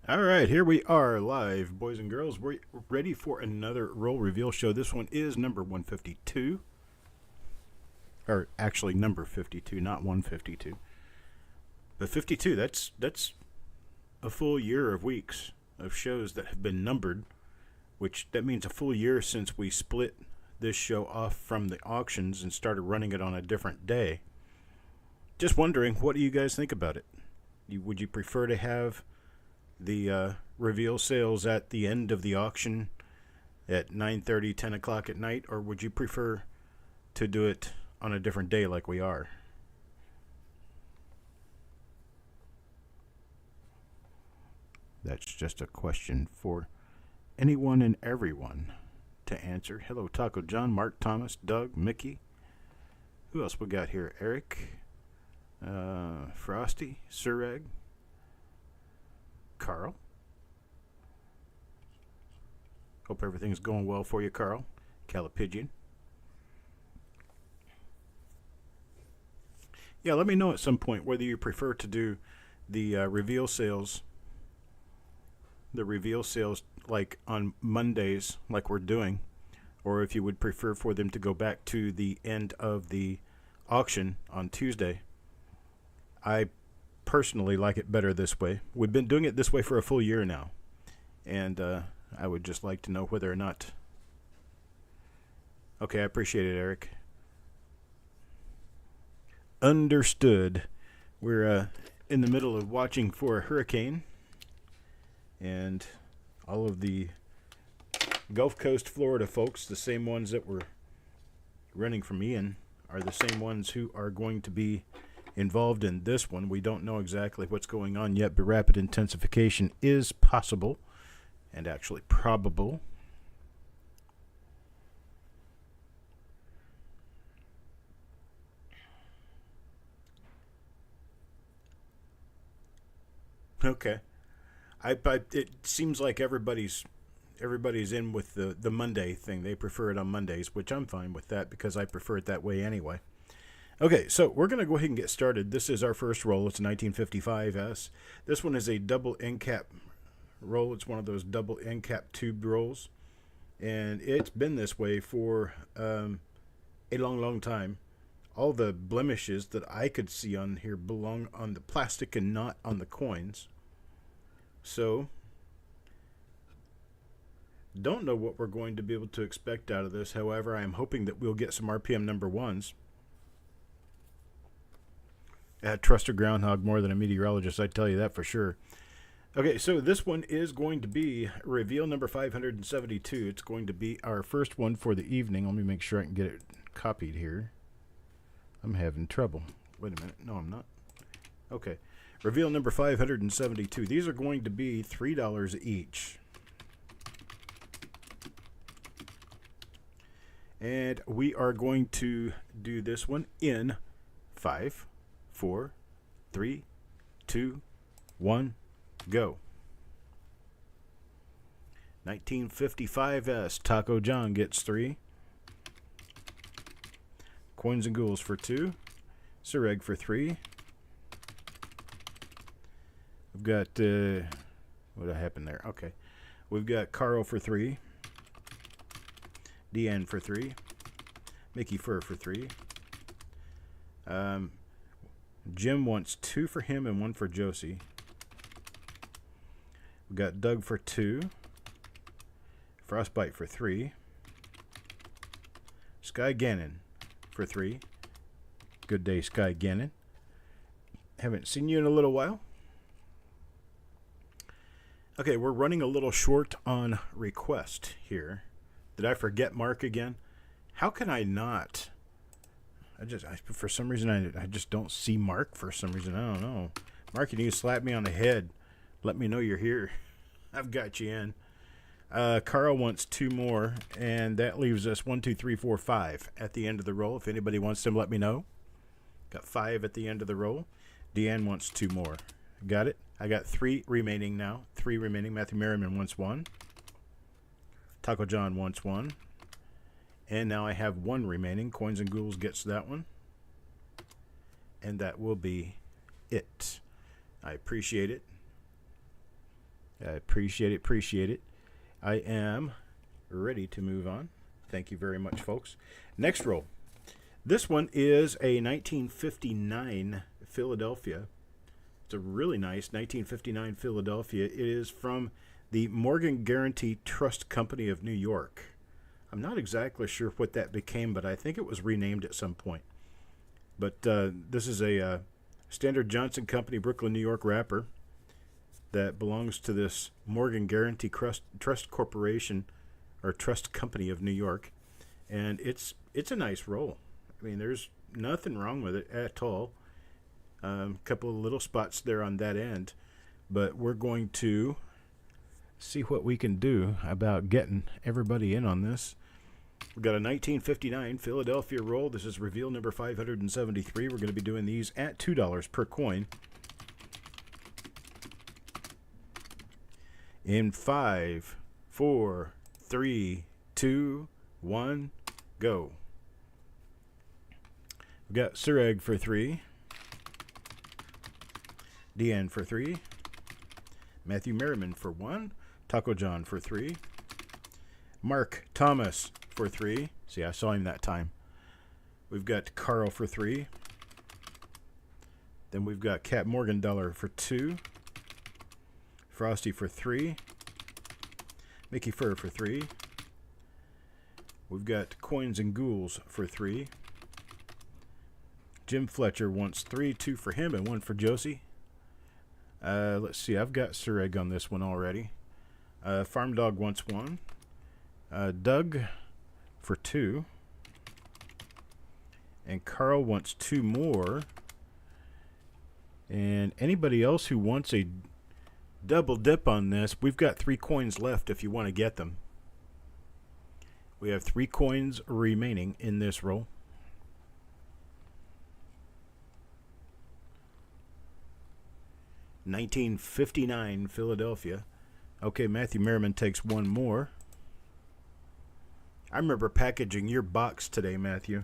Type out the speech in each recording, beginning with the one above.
All right, here we are live, boys and girls. We're ready for another roll reveal show. This one is number 152. Or actually number 52, not 152. But 52, that's a full year of weeks of shows that have been numbered, which that means a full year since we split this show off from the auctions and started running it on a different day. Just wondering, what do you guys think about it? Would you prefer to have the reveal sales at the end of the auction at 9:30, 10 o'clock at night, or would you prefer to do it on a different day like we are? That's just a question for anyone and everyone to answer. Hello, Taco John, Mark Thomas, Doug, Mickey. Who else we got here? Eric, Frosty, Sureg, Carl. Hope everything's going well for you, Carl. Calipigian. Yeah, let me know at some point whether you prefer to do the reveal sales, like on Mondays, like we're doing, or if you would prefer for them to go back to the end of the auction on Tuesday. I personally like it better this way. We've been doing it this way for a full year now, and I would just like to know whether or not. Okay, I appreciate it, Eric. Understood. We're in the middle of watching for a hurricane, and all of the Gulf Coast Florida folks, the same ones that were running from Ian, are the same ones who are going to be involved in this one. We don't know exactly what's going on yet, but rapid intensification is possible and actually probable. Okay. It seems like everybody's in with the Monday thing. They prefer it on Mondays, which I'm fine with that because I prefer it that way anyway. Okay, so we're going to go ahead and get started. This is our first roll. It's a 1955S. This one is a double end cap roll. It's one of those double end cap tube rolls. And it's been this way for a long time. All the blemishes that I could see on here belong on the plastic and not on the coins. So, don't know what we're going to be able to expect out of this. However, I am hoping that we'll get some RPM number ones. Trust a groundhog more than a meteorologist, I tell you that for sure. Okay, so this one is going to be reveal number 572. It's going to be our first one for the evening. Let me make sure I can get it copied here. I'm having trouble. Wait a minute. No, I'm not. Okay. Reveal number 572. These are going to be $3 each. And we are going to do this one in 5, 4, 3, 2, 1, go. 1955S. Taco John gets 3. Coins and Ghouls for 2. Sureg for 3. We've got, what happened there? Okay. We've got Carl for 3. Deanne for 3. Mickey Fur for 3. Jim wants 2 for him and 1 for Josie. We've got Doug for 2. Frostbite for 3. Sky Gannon for 3. Good day, Sky Gannon. Haven't seen you in a little while. Okay, we're running a little short on request here. Did I forget Mark again? How can I not? For some reason, I just don't see Mark for some reason. I don't know. Mark, you need to slap me on the head. Let me know you're here. I've got you in. Carl wants 2 more, and that leaves us 1, 2, 3, 4, 5 at the end of the roll. If anybody wants them, let me know. Got 5 at the end of the roll. Deanne wants 2 more. Got it? I got 3 remaining now. 3 remaining. Matthew Merriman wants 1. Taco John wants 1. And now I have 1 remaining. Coins and Ghouls gets that one. And that will be it. I appreciate it. I appreciate it. Appreciate it. I am ready to move on. Thank you very much, folks. Next roll. This one is a 1959 Philadelphia. It's a really nice 1959 Philadelphia. It is from the Morgan Guaranty Trust Company of New York. I'm not exactly sure what that became, but I think it was renamed at some point. But this is a Standard Johnson Company, Brooklyn, New York wrapper that belongs to this Morgan Guaranty Trust Corporation or Trust Company of New York, and it's a nice roll. I mean, there's nothing wrong with it at all. A couple of little spots there on that end, but we're going to see what we can do about getting everybody in on this. We've got a 1959 Philadelphia roll. This is reveal number 573. We're going to be doing these at $2 per coin. In 5, 4, 3, 2, 1, go. We've got Sureg for 3. Deanne for 3. Matthew Merriman for 1. Taco John for 3. Mark Thomas for 3. See, I saw him that time. We've got Carl for 3. Then we've got Cat Morgan Dollar for 2. Frosty for 3. Mickey Fur for 3. We've got Coins and Ghouls for 3. Jim Fletcher wants 3, 2 for him and 1 for Josie. Let's see, I've got Sureg on this one already. Farm Dog wants 1. Doug for 2. And Carl wants 2 more. And anybody else who wants a double dip on this, we've got 3 coins left if you want to get them. We have 3 coins remaining in this roll. $19.59 Philadelphia. Okay, Matthew Merriman takes 1 more. I remember packaging your box today, Matthew.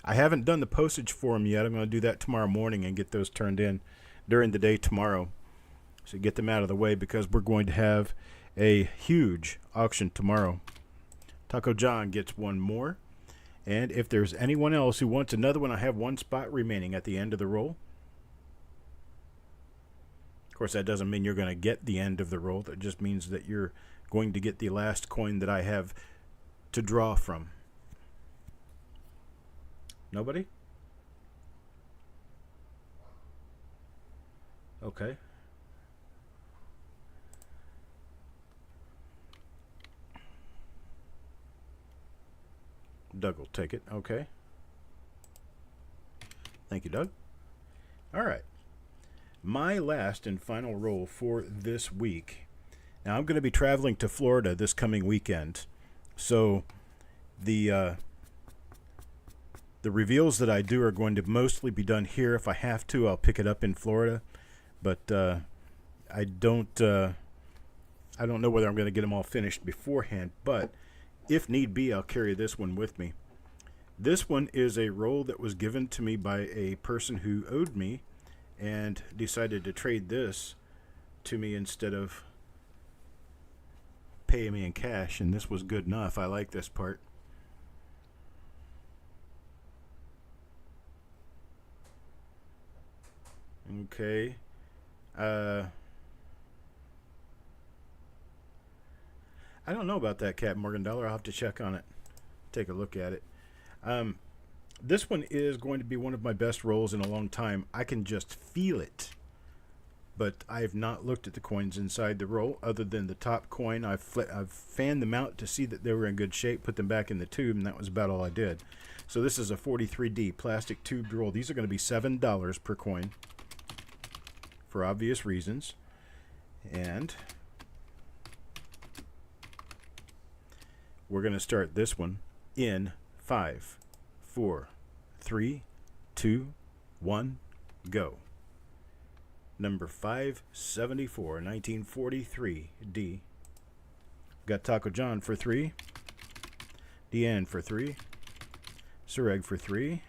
I haven't done the postage for them yet. I'm going to do that tomorrow morning and get those turned in during the day tomorrow. So get them out of the way because we're going to have a huge auction tomorrow. Taco John gets 1 more. And if there's anyone else who wants another one, I have 1 spot remaining at the end of the roll. Of course, that doesn't mean you're going to get the end of the roll. That just means that you're going to get the last coin that I have to draw from. Nobody? Okay. Doug will take it. Okay. Thank you, Doug. All right. My last and final roll for this week. Now, I'm going to be traveling to Florida this coming weekend. So the reveals that I do are going to mostly be done here. If I have to, I'll pick it up in Florida. But I don't know whether I'm going to get them all finished beforehand. But if need be, I'll carry this one with me. This one is a roll that was given to me by a person who owed me and decided to trade this to me instead of paying me in cash, and this was good enough. I like this part. Okay. I don't know about that Cat Morgan Dollar. I'll have to check on it. Take a look at it. This one is going to be one of my best rolls in a long time. I can just feel it. But I have not looked at the coins inside the roll other than the top coin. I've fanned them out to see that they were in good shape, put them back in the tube, and that was about all I did. So this is a 43D plastic tubed roll. These are going to be $7 per coin for obvious reasons. And we're going to start this one in 5, 4, 3, 2, 1, go. Number 574, 1943 D. Got Taco John for 3. Deanne for 3. Sureg for 3.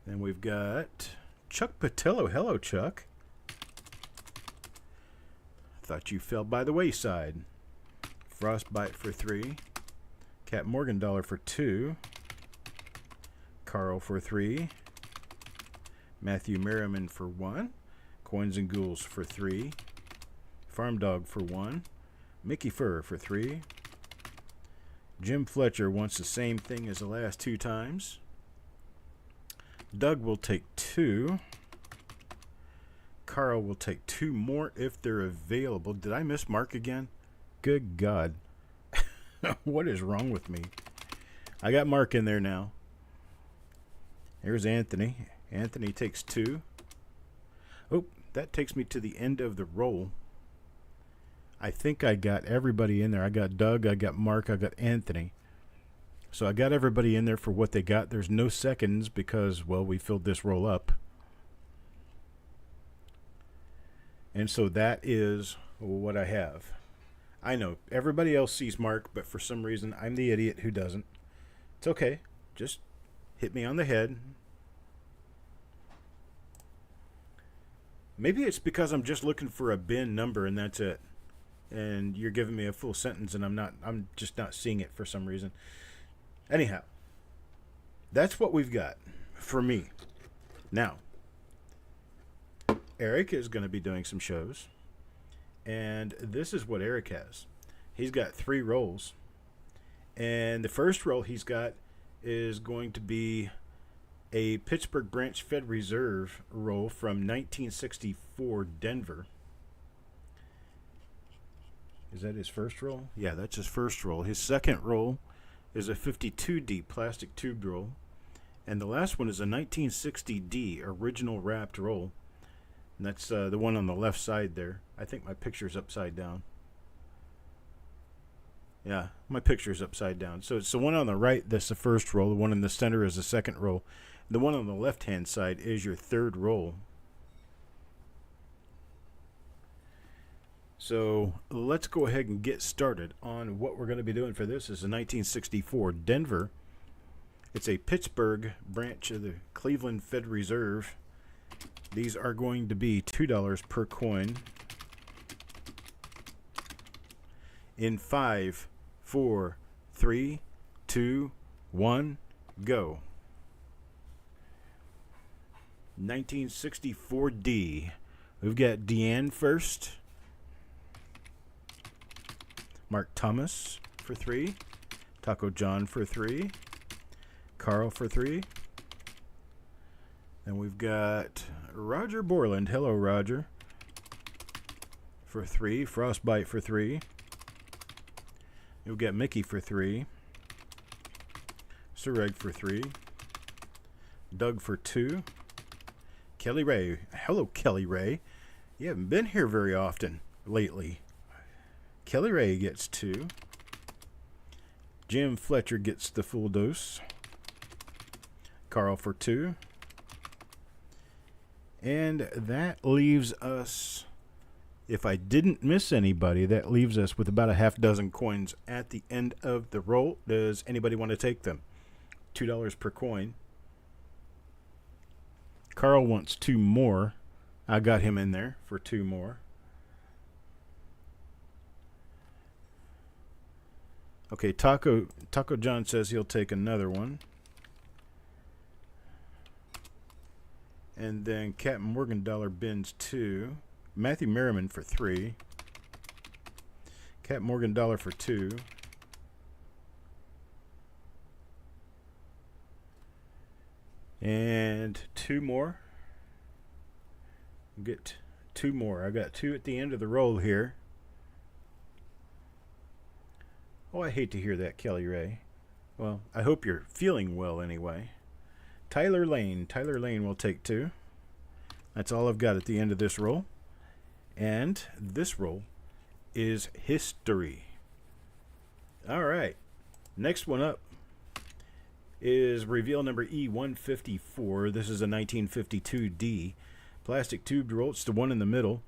Then we've got Chuck Patillo. Hello, Chuck. Thought you fell by the wayside. Frostbite for 3. Cat Morgan for 2. Carl for 3. Matthew Merriman for 1. Coins and Ghouls for 3. Farm Dog for 1. Mickey Fur for 3. Jim Fletcher wants the same thing as the last 2 times. Doug will take 2. Carl will take 2 more if they're available. Did I miss Mark again? Good God. What is wrong with me? I got Mark in there now. Here's Anthony. Anthony takes 2. Oh, that takes me to the end of the roll. I think I got everybody in there. I got Doug, I got Mark, I got Anthony. So I got everybody in there for what they got. There's no seconds because, well, we filled this roll up. And so that is what I have. I know everybody else sees Mark, but for some reason I'm the idiot who doesn't. It's okay. Just hit me on the head. Maybe it's because I'm just looking for a bin number and that's it. And you're giving me a full sentence and I'm just not seeing it for some reason. Anyhow, that's what we've got for me. Now, Eric is going to be doing some shows. And this is what Eric has. He's got 3 rolls. And the first roll he's got is going to be a Pittsburgh Branch Fed Reserve roll from 1964 Denver. Is that his first roll? Yeah, that's his first roll. His second roll is a 52D plastic tube roll. And the last one is a 1960D original wrapped roll. And that's the one on the left side there. I think my picture's upside down. Yeah, my picture's upside down. So it's the one on the right that's the first roll. The one in the center is the second roll. The one on the left-hand side is your third roll. So let's go ahead and get started on what we're going to be doing for this. This is a 1964 Denver. It's a Pittsburgh branch of the Cleveland Fed Reserve. These are going to be $2 per coin. In 5, 4, 3, 2, 1, go. 1964D. We've got Deanne first. Mark Thomas for 3. Taco John for 3. Carl for 3. Then we've got Roger Borland. Hello, Roger. For 3. Frostbite for 3. You've got Mickey for 3. Sir Egg for 3. Doug for 2. Kelly Ray. Hello, Kelly Ray. You haven't been here very often lately. Kelly Ray gets 2. Jim Fletcher gets the full dose. Carl for 2. And that leaves us, if I didn't miss anybody, that leaves us with about a half dozen coins at the end of the roll. Does anybody want to take them? $2 per coin. Carl wants 2 more. I got him in there for 2 more. Okay, Taco John says he'll take another one. And then Captain Morgan bins 2. Matthew Merriman for 3. Captain Morgan for 2. And 2 more. Get 2 more. I got 2 at the end of the roll here. Oh, I hate to hear that, Kelly Ray. Well, I hope you're feeling well anyway. Tyler Lane. Tyler Lane will take 2. That's all I've got at the end of this roll. And this roll is history. All right. Next one up is reveal number E154. This is a 1952D plastic tube roll. It's the one in the middle.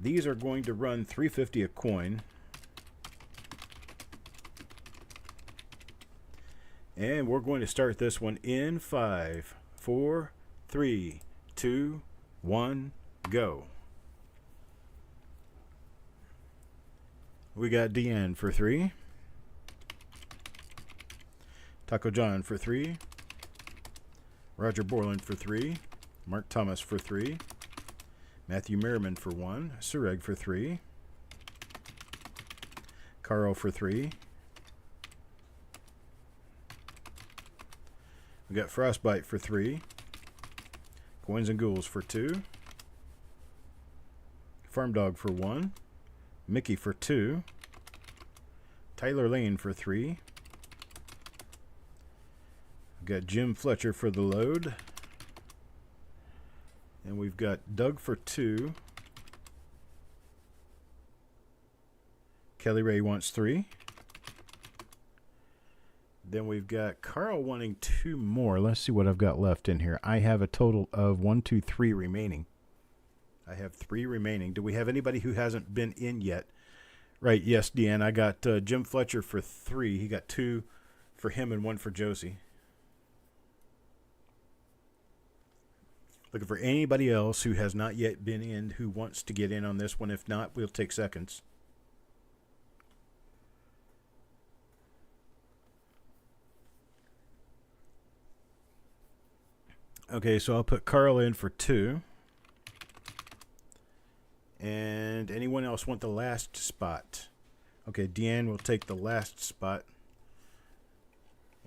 These are going to run $3.50 a coin. And we're going to start this one in 5, 4, 3, 2, 1, go. We got Deanne for 3. Taco John for 3. Roger Borland for 3. Mark Thomas for 3. Matthew Merriman for 1. Sureg for 3. Carl for 3. We got Frostbite for 3. Coins and Ghouls for 2. Farm Dog for 1. Mickey for 2. Tyler Lane for 3. We've got Jim Fletcher for the load. And we've got Doug for 2. Kelly Ray wants 3. Then we've got Carl wanting 2 more. Let's see what I've got left in here. I have a total of 1, 2, 3 remaining. I have 3 remaining. Do we have anybody who hasn't been in yet? Right, yes, Deanne. I got Jim Fletcher for 3. He got 2 for him and 1 for Josie. Looking for anybody else who has not yet been in who wants to get in on this one. If not, we'll take seconds. Okay, so I'll put Carl in for 2. And anyone else want the last spot? Okay, Deanne will take the last spot.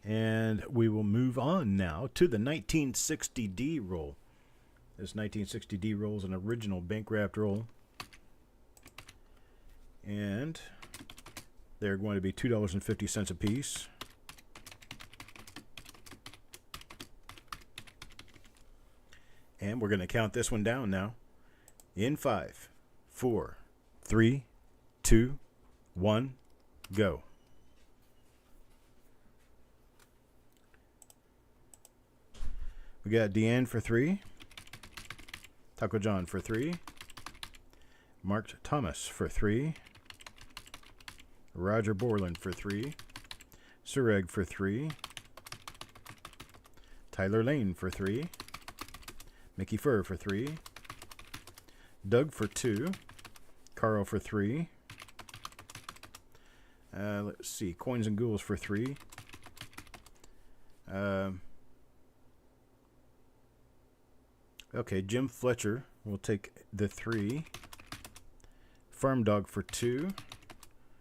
And we will move on now to the 1960D roll. This 1960D roll is an original bank wrapped roll. And they're going to be $2.50 a piece. And we're going to count this one down now. In 5, 4, 3, 2, 1, go. We got Deanne for 3. Taco John for 3. Mark Thomas for 3. Roger Borland for 3. Sureg for 3. Tyler Lane for 3. Mickey Furr for 3. Doug for 2. Carl for 3. Let's see. Coins and Ghouls for 3. Okay, Jim Fletcher will take the 3. Farm Dog for 2.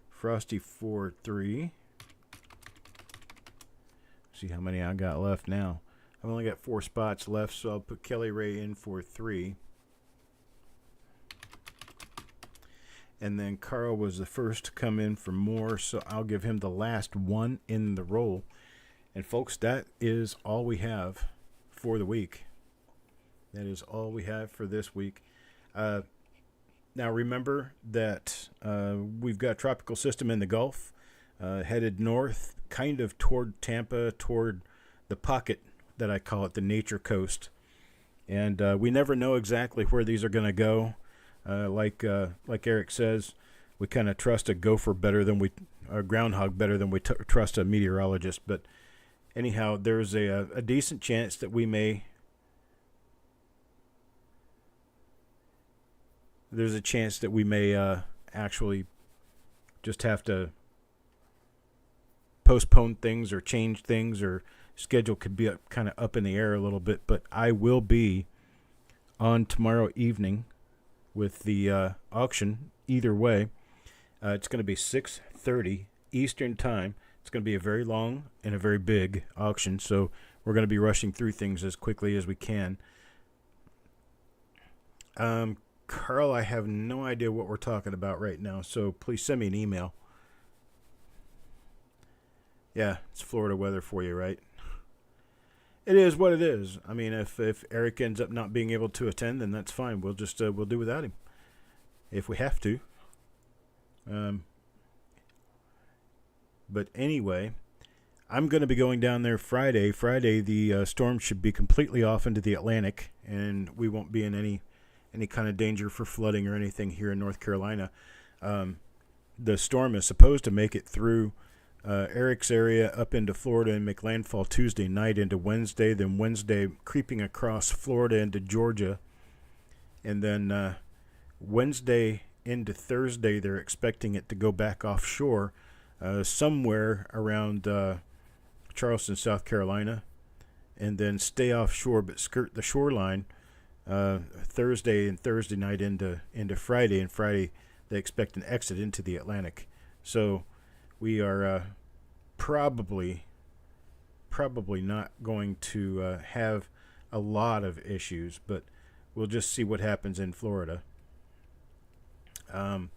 Frosty for 3. See how many I got left now. I've only got 4 spots left, so I'll put Kelly Ray in for 3. And then Carl was the first to come in for more, so I'll give him the last one in the roll. And folks, that is all we have for the week. That is all we have for this week. Now remember that we've got a tropical system in the Gulf, headed north, kind of toward Tampa, toward the pocket that I call it, the nature coast. And we never know exactly where these are going to go. Like Eric says, we kind of trust a gopher better than a groundhog better than we trust a meteorologist. But anyhow, there's a decent chance that we may. There's a chance that we may actually just have to postpone things or change things, or schedule could be kind of up in the air a little bit. But I will be on tomorrow evening with the auction. Either way, it's going to be 6:30 Eastern time. It's going to be a very long and a very big auction, so we're going to be rushing through things as quickly as we can. Carl, I have no idea what we're talking about right now, so please send me an email. Yeah, it's Florida weather for you, right? It is what it is. I mean, if Eric ends up not being able to attend, then that's fine. We'll just we'll do without him if we have to. But anyway, I'm going to be going down there Friday. Friday, the storm should be completely off into the Atlantic, and we won't be in any kind of danger for flooding or anything here in North Carolina. The storm is supposed to make it through Eric's area up into Florida and make landfall Tuesday night into Wednesday, then Wednesday creeping across Florida into Georgia, and then Wednesday into Thursday, they're expecting it to go back offshore somewhere around Charleston, South Carolina, and then stay offshore but skirt the shoreline Thursday and Thursday night into Friday, and Friday they expect an exit into the Atlantic. So we are probably not going to have a lot of issues, but we'll just see what happens in Florida. And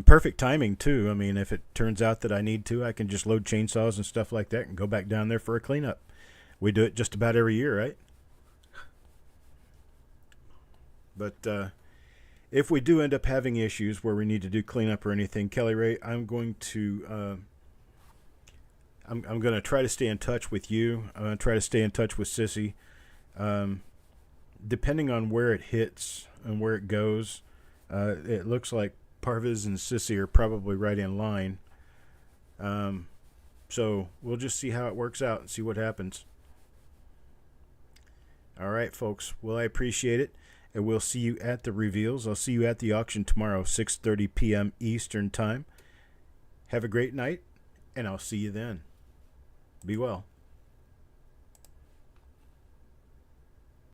perfect timing too. I mean, if it turns out that I need to, I can just load chainsaws and stuff like that and go back down there for a cleanup. We do it just about every year, right? But if we do end up having issues where we need to do cleanup or anything, Kelly Ray, I'm going to try to stay in touch with you. I'm going to try to stay in touch with Sissy. Depending on where it hits and where it goes, it looks like Parviz and Sissy are probably right in line. So we'll just see how it works out and see what happens. All right, folks. Well, I appreciate it. And we'll see you at the reveals. I'll see you at the auction tomorrow, 6:30 p.m. Eastern Time. Have a great night, and I'll see you then. Be well.